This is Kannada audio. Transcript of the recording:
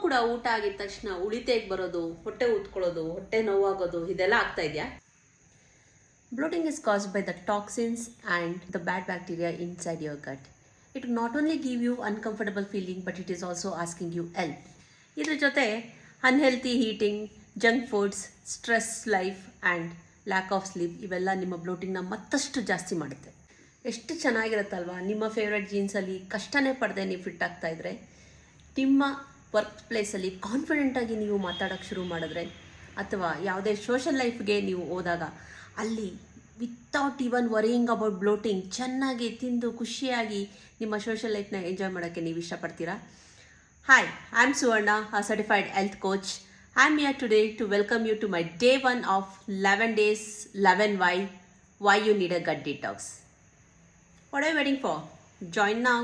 ಕೂಡ ಊಟ ಆಗಿದ ತಕ್ಷಣ ಉಳಿತೆಗೆ ಬರೋದು, ಹೊಟ್ಟೆ ಊದ್ಕೊಳ್ಳೋದು, ಹೊಟ್ಟೆ ನೋವಾಗೋದು ಇದೆಲ್ಲ ಆಗ್ತಾ ಇದೆಯಾ? Bloating is caused by the toxins and the bad bacteria inside your gut. It will not only give you uncomfortable feeling, but it is also asking you help. ಇದ್ರ ಜೊತೆ unhealthy eating, junk foods, stress life and lack of sleep ಇವೆಲ್ಲ ನಿಮ್ಮ ಬ್ಲೋಟಿಂಗ್ನ ಮತ್ತಷ್ಟು ಜಾಸ್ತಿ ಮಾಡುತ್ತೆ. ಎಷ್ಟು ಚೆನ್ನಾಗಿರುತ್ತಲ್ವಾ? ನಿಮ್ಮ ಫೇವ್ರೆಟ್ ಜೀನ್ಸಲ್ಲಿ ಕಷ್ಟನೇ ಪಡೆದೆ ನೀವು ಫಿಟ್ ಆಗ್ತಾಯಿದ್ರೆ, ನಿಮ್ಮ ವರ್ಕ್ ಪ್ಲೇಸಲ್ಲಿ ಕಾನ್ಫಿಡೆಂಟಾಗಿ ನೀವು ಮಾತಾಡೋಕ್ಕೆ ಶುರು ಮಾಡಿದ್ರೆ, ಅಥವಾ ಯಾವುದೇ ಸೋಷಲ್ ಲೈಫ್ಗೆ ನೀವು ಹೋದಾಗ ಅಲ್ಲಿ without even varying about bloating ಚೆನ್ನಾಗಿ ತಿಂದು ಖುಷಿಯಾಗಿ ನಿಮ್ಮ ಸೋಷಲ್ ಲೈಫ್ನ ಎಂಜಾಯ್ ಮಾಡೋಕ್ಕೆ ನೀವು ಇಷ್ಟಪಡ್ತೀರಾ? Hi, I'm Suvarna, a certified health coach. I'm here today to welcome you to my day 1 of 11 days, 11 why you need a gut detox. What are you waiting for? Join now.